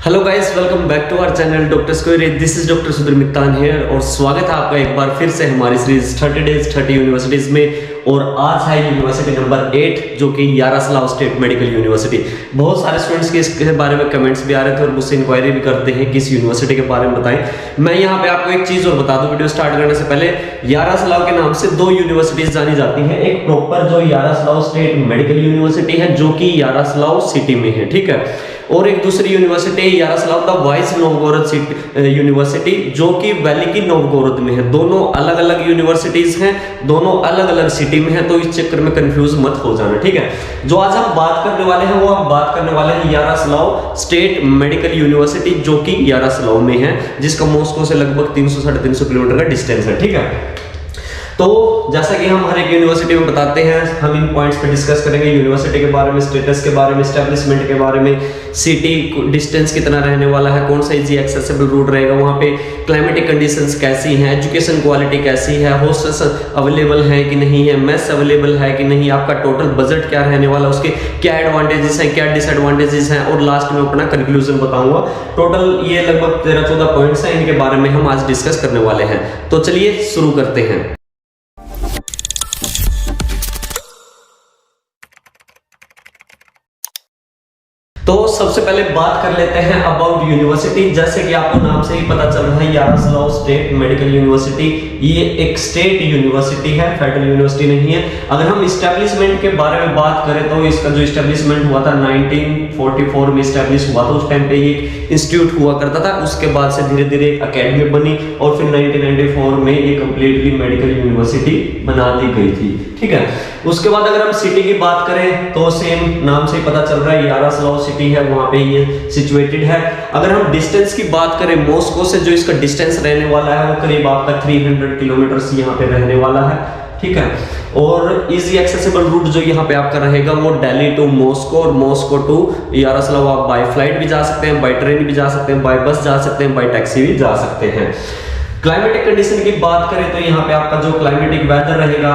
Hello guys, welcome back to our channel doctor square. This is doctor Sudhir Mittan here और स्वागत है आपका एक बार फिर से हमारी सीरीज 30 डेज 30 यूनिवर्सिटीज में। और आज है यूनिवर्सिटी नंबर 8 जो कि यारास्लाव स्टेट मेडिकल यूनिवर्सिटी। बहुत सारे स्टूडेंट्स के इसके बारे में कमेंट्स भी आ रहे थे और मुझसे इंक्वायरी भी करते हैं कि इस यूनिवर्सिटी के बारे में बताएं। मैं यहाँ पे आपको एक चीज और बता दूं वीडियो स्टार्ट करने से पहले, यारास्लाव के नाम से दो यूनिवर्सिटीज जानी जाती हैं। एक प्रॉपर जो यारास्लाव स्टेट मेडिकल यूनिवर्सिटी है जो कि यारास्लाव सिटी में है, ठीक है, और एक दूसरी university Yaroslav the wise Novgorod university जो कि वैली की नोवगोरोड में है। दोनों अलग अलग यूनिवर्सिटीज हैं, दोनों अलग अलग सिटी में है, तो इस चक्कर में कंफ्यूज मत हो जाना, ठीक है। जो आज हम बात करने वाले हैं वो हम बात करने वाले हैं यारास्लाव स्टेट मेडिकल यूनिवर्सिटी जो कि यारास्लाव में है, जिसका मॉस्को से लगभग 300-350 किलोमीटर का डिस्टेंस है, ठीक है। तो जैसा कि हम हर एक यूनिवर्सिटी में बताते हैं, हम इन पॉइंट्स पे डिस्कस करेंगे यूनिवर्सिटी के बारे में, स्टेटस के बारे में, एस्टेब्लिशमेंट के बारे में, सिटी डिस्टेंस कितना रहने वाला है, कौन सा इजी एक्सेसिबल रूट रहेगा, वहाँ पे क्लाइमेटिक कंडीशंस कैसी हैं, एजुकेशन क्वालिटी कैसी है, हॉस्टल्स अवेलेबल है कि नहीं है, मेस अवेलेबल है कि नहीं, आपका टोटल बजट क्या रहने वाला, उसके क्या एडवांटेजेस हैं, क्या डिसएडवांटेजेस हैं, और लास्ट में अपना कंक्लूजन बताऊंगा। टोटल ये लगभग 13-14 पॉइंट्स हैं, इनके बारे में हम आज डिस्कस करने वाले हैं। तो चलिए शुरू करते हैं। तो सबसे पहले बात कर लेते हैं अबाउट यूनिवर्सिटी। जैसे कि आपको नाम से ही पता चल रहा है, यारास्लाव स्टेट मेडिकल यूनिवर्सिटी ये एक स्टेट यूनिवर्सिटी है, फेडरल यूनिवर्सिटी नहीं है। अगर हम इस्टेब्लिशमेंट के बारे में बात करें तो इसका जो इस्टेब्लिशमेंट हुआ था 1944 में इस्टेब्लिश हुआ था। उस टाइम पे ये इंस्टीट्यूट हुआ करता था, उसके बाद से धीरे धीरे अकेडमी बनी और फिर 1994 में ये कंप्लीटली मेडिकल यूनिवर्सिटी बना दी गई थी, ठीक है। उसके बाद अगर हम सिटी की बात करें तो सेम नाम से पता चल रहा है, यारास्लाव सिटी है, वहां पे ये सिचुएटेड है। अगर हम डिस्टेंस की बात करें, मॉस्को से जो इसका डिस्टेंस रहने वाला है वो करीब आपका 300 किलोमीटर यहाँ पे रहने वाला है, ठीक है। और इजी एक्सेसिबल रूट जो यहाँ पे आपका रहेगा वो दिल्ली टू मॉस्को और मॉस्को टू यारास्लाव आप बाय फ्लाइट भी जा सकते हैं, बाय ट्रेन भी जा सकते हैं, बाय बस जा सकते हैं, बाय टैक्सी भी जा सकते हैं। क्लाइमेटिक कंडीशन की बात करें तो यहाँ पे आपका जो क्लाइमेटिक वेदर रहेगा,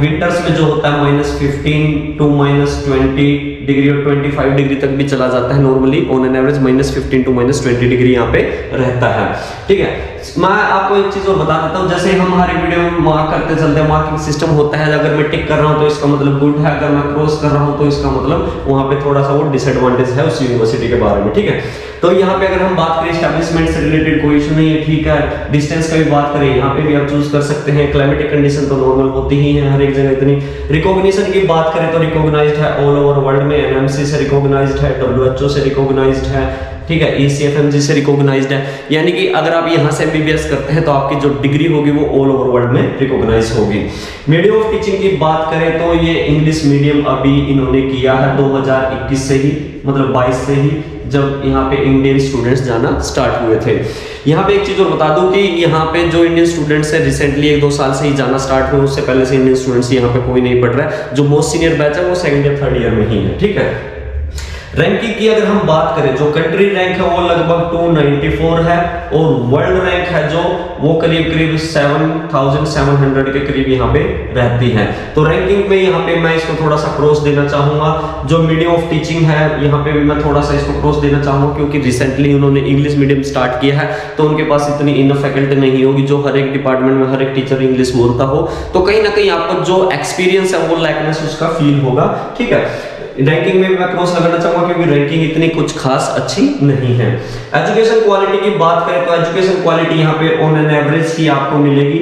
विंटर्स में जो होता है -15 to -20 डिग्री और 25 डिग्री तक भी चला जाता है normally, on an average -15 to -20 degree यहाँ पे रहता है, ठीक है। मैं आपको एक चीज और बता देता हूँ, जैसे हम हर वीडियो में मार्क करते चलते हैं, मार्किंग सिस्टम होता है। अगर मैं टिक कर रहा हूँ तो इसका मतलब गुड है, अगर मैं क्रॉस कर रहा हूँ तो इसका मतलब वहाँ पे थोड़ा सा वो डिसएडवांटेज है उस यूनिवर्सिटी के बारे में, ठीक है। तो यहाँ पे अगर हम बात करें एस्टेब्लिशमेंट से रिलेटेड कोई इशू नहीं है, ठीक है। डिस्टेंस का भी बात करें, यहाँ पे भी आप चूज कर सकते हैं। क्लाइमेटिक कंडीशन तो नॉर्मल होती ही है हर एक जगह इतनी। रिकॉग्निशन की बात करें तो रिकॉग्नाइज्ड है ऑल ओवर वर्ल्ड में, एनएमसी से रिकॉग्नाइज्ड है, WHO से रिकॉग्नाइज्ड है, ठीक है, ECFMG से रिकॉग्नाइज्ड है। यानी कि अगर आप यहाँ से MBBS करते हैं तो आपकी जो डिग्री होगी वो ऑल ओवर वर्ल्ड में रिकॉग्नाइज होगी। मीडियम ऑफ टीचिंग की बात करें तो ये इंग्लिश मीडियम अभी इन्होंने किया है 2021 से ही, मतलब 22 से ही, जब यहाँ पे इंडियन स्टूडेंट्स जाना स्टार्ट हुए थे। यहाँ पे एक चीज और बता दूं कि यहाँ पे जो इंडियन स्टूडेंट्स है रिसेंटली 1-2 साल से ही जाना स्टार्ट हुए, उससे पहले से इंडियन स्टूडेंट्स यहाँ पे कोई नहीं पढ़ रहा है। जो मोस्ट सीनियर बैच है वो 2nd या 3rd ईयर में ही है, ठीक है। रैंकिंग की अगर हम बात करें, जो कंट्री रैंक है वो लगभग 294 है और वर्ल्ड रैंक है जो वो करीब 7700 के करीब यहाँ पे रहती है। तो रैंकिंग में यहाँ पे मैं इसको थोड़ा सा क्रॉस देना चाहूंगा। जो मीडियम ऑफ टीचिंग है यहाँ पे भी मैं थोड़ा सा इसको क्रॉस देना चाहूंगा, क्योंकि रिसेंटली उन्होंने इंग्लिश मीडियम स्टार्ट किया है तो उनके पास इतनी इनफ फैकल्टी नहीं होगी जो हर एक डिपार्टमेंट में हर एक टीचर इंग्लिश बोलता हो, तो कहीं ना कहीं आपको जो एक्सपीरियंस है वो लैकनेस उसका फील होगा, ठीक है। रैंकिंग में मैं क्रॉस लगाना चाहूंगा क्योंकि रैंकिंग इतनी कुछ खास अच्छी नहीं है। एजुकेशन क्वालिटी की बात करें तो एजुकेशन क्वालिटी यहाँ पे ऑन एन एवरेज ही आपको मिलेगी,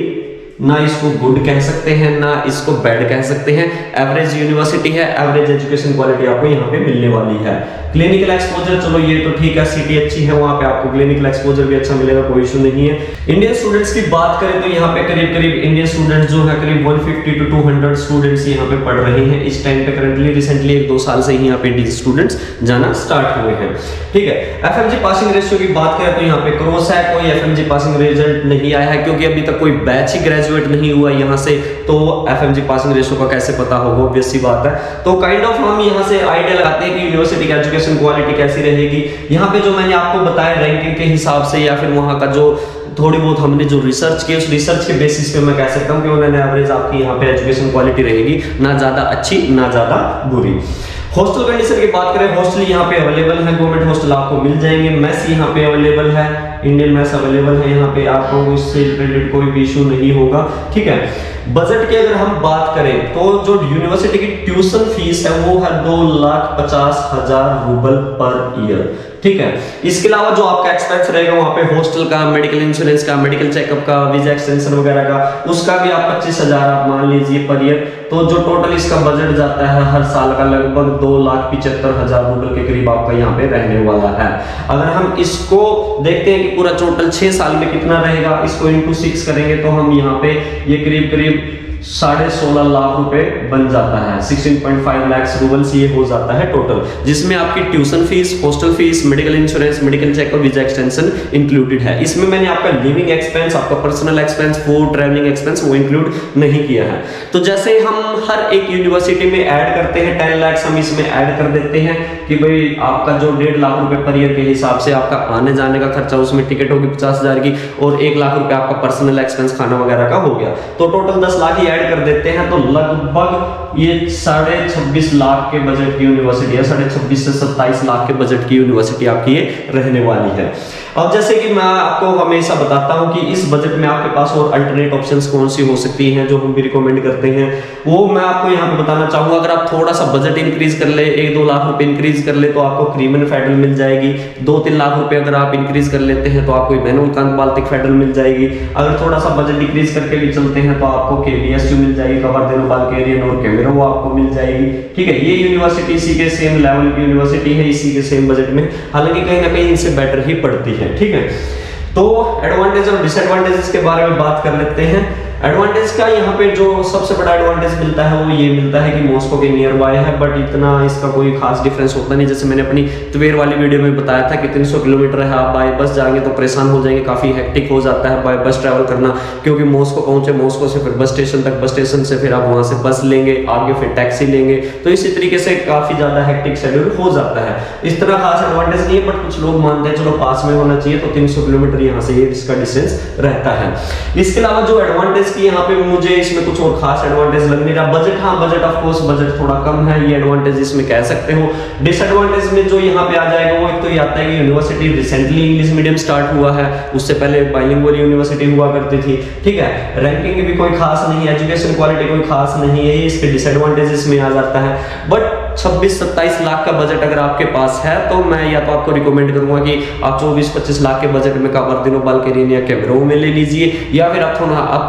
ना इसको गुड कह सकते हैं ना इसको बैड कह सकते हैं। एवरेज यूनिवर्सिटी है, एवरेज एजुकेशन क्वालिटी आपको यहाँ पे मिलने वाली है। क्लिनिकल एक्सपोजर चलो ये तो ठीक है, सिटी अच्छी है, वहां पे आपको क्लिनिकल एक्सपोजर भी अच्छा मिलेगा, कोई इशू नहीं है। इंडियन स्टूडेंट्स की बात करें तो यहाँ पे करीब करीब इंडियन स्टूडेंट्स जो है करीब 150 to 200 स्टूडेंट्स यहाँ पे पढ़ रहे हैं इस टाइम पे। करंटली रिसेंटली 1-2 साल से ही यहाँ पे इंडियन स्टूडेंट्स जाना स्टार्ट हुए हैं, ठीक है। FMG पासिंग रेशियो की बात करें तो यहाँ पे क्रॉस है, कोई FMG पासिंग रिजल्ट नहीं आया है क्योंकि अभी तक कोई बैच ही ग्रेजुएट नहीं हुआ यहाँ से, तो FMG पासिंग रेशियो का कैसे पता होगा, ऑब्वियस सी बात है। तो काइंड ऑफ हम यहाँ से आइडिया लगाते हैं कि यूनिवर्सिटी की एजुकेशन क्वालिटी कैसी रहेगी। यहाँ पे जो मैंने आपको बताया रैंकिंग के हिसाब से या फिर वहाँ का जो थोड़ी बहुत हमने जो रिसर्च की, उस रिसर्च के बेसिस पे मैं कह सकता हूँ कि ऑन एन एवरेज आपकी यहाँ पे एजुकेशन क्वालिटी रहेगी, ना ज्यादा अच्छी ना ज्यादा बुरी। हॉस्टल कंडीशन की बात करें, हॉस्टल यहाँ पे अवेलेबल है, गवर्नमेंट हॉस्टल आपको मिल जाएंगे, मेस यहाँ पे अवेलेबल है, इंडियन मेस अवेलेबल है यहाँ पे, आपको इससे रिलेटेड कोई भी इशू नहीं होगा, ठीक है। बजट की अगर हम बात करें तो जो यूनिवर्सिटी की ट्यूशन फीस है वो है 2,50,000 रूबल पर ईयर, ठीक है। इसके अलावा जो आपका एक्सपेंस रहेगा वहाँ पे हॉस्टल का, मेडिकल इंश्योरेंस का, मेडिकल चेकअप का, वीजा एक्सटेंशन वगैरह का, उसका भी आप 25,000 आप मान लीजिए पर ईयर। तो जो टोटल इसका बजट जाता है हर साल का लगभग 2,75,000 रूबल के करीब आपका यहाँ पे रहने वाला है। अगर हम इसको देखते हैं कि पूरा टोटल 6 साल में कितना रहेगा, इसको इंटू 6 करेंगे तो हम यहाँ पे ये करीब 16.5 लाख रुपए बन जाता है, 16.5 लाख रूबल्स ये हो जाता है टोटल, जिसमें आपकी tuition fees, hostel fees, medical insurance, medical checkup, visa extension included है। इसमें मैंने आपका लिविंग एक्सपेंस, आपका personal expense, food, travelling expense वो इंक्लूड नहीं किया है। तो जैसे हम हर एक यूनिवर्सिटी में ऐड करते हैं 10 लाख, हम इसमें ऐड कर देते हैं कि भाई आपका जो 1.5 लाख रुपए पर ईयर के हिसाब से आपका आने जाने का खर्चा, उसमें टिकट होगी 50,000 की और 1 लाख रुपए आपका पर्सनल एक्सपेंस खाना वगैरह का हो गया, तो टोटल 10 लाख ही ऐड कर देते हैं, तो लगभग ये 26.5 लाख के बजट की यूनिवर्सिटी है, 26.5 से 27 लाख के बजट की यूनिवर्सिटी आपकी ये रहने वाली है। अब जैसे कि मैं आपको हमेशा बताता हूं कि इस बजट में आपके पास और अल्टरनेट ऑप्शंस कौन सी हो सकती हैं जो हम भी रिकमेंड करते हैं, वो मैं आपको यहाँ पे बताना चाहूंगा। अगर आप थोड़ा सा बजट इंक्रीज कर ले, 1-2 लाख रुपए इंक्रीज कर ले तो आपको क्रीमन फेडरल मिल जाएगी। 2-3 लाख रुपए अगर आप इंक्रीज कर लेते हैं तो आपको इमैनुअल कांत बाल्टिक फेडरल मिल जाएगी। अगर थोड़ा सा बजट डिक्रीज करके भी चलते हैं तो आपको केवीएसयू मिल जाएगी, कबरदिनो बाल्केरियन और कैमेरो आपको मिल जाएगी, ठीक है। ये यूनिवर्सिटी इसी के सेम लेवल की यूनिवर्सिटी है, इसी के सेम बजट में, हालांकि कहीं ना कहीं इनसे बेटर ही पड़ती है, ठीक है। तो एडवांटेज और डिसएडवांटेजेस के बारे में बात कर लेते हैं। एडवांटेज का यहाँ पे जो सबसे बड़ा एडवांटेज मिलता है वो ये मिलता है कि मॉस्को के नियर बाय है, बट इतना इसका कोई खास डिफरेंस होता नहीं। जैसे मैंने अपनी त्वेर वाली वीडियो में बताया था कि 300 किलोमीटर है, आप बाय बस जाएंगे तो परेशान हो जाएंगे, काफी हेक्टिक हो जाता है बाय बस ट्रैवल करना, क्योंकि मॉस्को पहुंचे, मॉस्को से फिर बस स्टेशन तक, बस स्टेशन से फिर आप वहां से बस लेंगे, आगे फिर टैक्सी लेंगे, तो इसी तरीके से काफी ज्यादा हेक्टिक शेड्यूल हो जाता है। इस तरह खास एडवांटेज नहीं है, बट कुछ लोग मानते हैं चलो पास में होना चाहिए, तो 300 किलोमीटर यहाँ से ये इसका डिस्टेंस रहता है। इसके अलावा जो एडवांटेज की यहाँ पे मुझे इसमें कुछ और खास एडवांटेज लग नहीं रहा। बजट, हाँ बजट ऑफ कोर्स बजट थोड़ा कम है, ये एडवांटेज इसमें कह सकते हो। डिसएडवांटेज में जो यहाँ पे आ जाएगा वो एक तो ये आता है कि university recently English medium start हुआ है, उससे पहले बाइलिंगुअल यूनिवर्सिटी हुआ करती थी, ठीक है। रैंकिंग भी कोई खास नहीं है, एजुकेशन क्वालिटी कोई खास नहीं है, ये इसके डिसएडवांटेजेस में आ जाता है। बट 26-27 लाख का बजट अगर आपके पास है तो मैं या तो आपको रिकमेंड करूंगा कि आप 24-25 लाख के बजट में कबरदिनो बाल्केरियन या कैमेरो में ले लीजिए, या फिर आप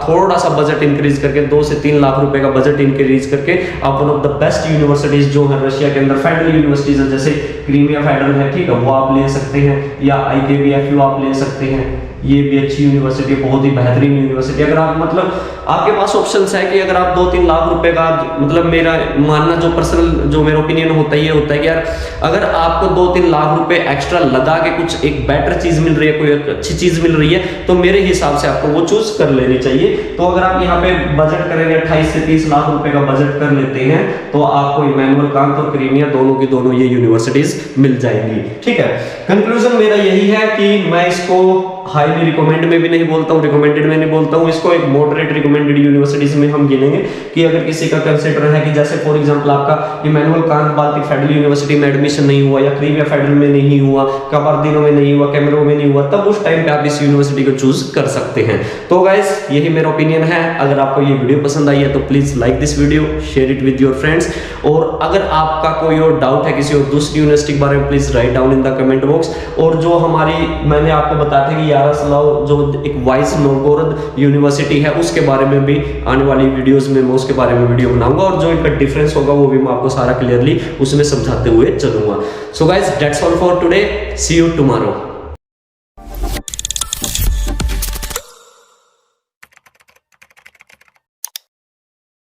थोड़ा सा बजट इंक्रीज करके 2 से 3 लाख रुपए का बजट इंक्रीज करके आप one of the best universities जो है रशिया के अंदर फेडरल यूनिवर्सिटीज है, जैसे क्रीमिया फेडरल है, ठीक है, वो आप ले सकते हैं, या IKBFU आप ले सकते हैं, ये भी अच्छी यूनिवर्सिटी, बहुत ही बेहतरीन यूनिवर्सिटी। अगर आप मतलब आपके पास ऑप्शंस है कि अगर आप 2-3 लाख रुपए का, मतलब मेरा मानना जो पर्सनल जो मेरा ओपिनियन होता है ये होता है कि यार अगर आपको 2-3 लाख रुपए एक्स्ट्रा लगा के कुछ एक बेटर चीज मिल रही है, कोई अच्छी चीज मिल रही है, तो मेरे हिसाब से आपको वो चूज कर लेनी चाहिए। तो अगर आप यहाँ पे बजट करेंगे 28 से 30 लाख रुपए का बजट कर लेते हैं तो आपको इमैनुअल कांत और क्रीमिया दोनों की दोनों ये यूनिवर्सिटीज मिल जाएंगी, ठीक है। कंक्लूजन मेरा यही है कि मैं इसको हाईली रिकमेंड में भी नहीं बोलता हूँ, रिकमेंडेड में नहीं बोलता हूँ, इसको एक मॉडरेट रिकमेंडेड यूनिवर्सिटीज में हम गिनेंगे कि अगर किसी का कंसिडर है कि जैसे फॉर एग्जांपल आपका Immanuel Kant Baltic federal university में एडमिशन नहीं हुआ, या क्रीमिया फेडरल में नहीं हुआ, कबरदिनो में नहीं हुआ, कैमेरो में नहीं हुआ, तब उस टाइम पे आप इस यूनिवर्सिटी को चूज कर सकते हैं। तो गाइस यही मेरा ओपिनियन है। अगर आपको ये वीडियो पसंद आई है तो please like this video, share it with your friends, और अगर आपका कोई और डाउट है किसी और दूसरी यूनिवर्सिटी के बारे में please write down in the comment box. और जो हमारी मैंने आपको बताया था कि यारोस्लाव जो एक वाइस नोवगोरोड यूनिवर्सिटी है उसके बारे में भी आने वाली वीडियोस में मैं उसके बारे में वीडियो बनाऊंगा, और जो इनका डिफरेंस होगा वो भी मैं आपको सारा क्लियरली उसमें समझाते हुए चलूंगा। So guys that's all for today, see you tomorrow.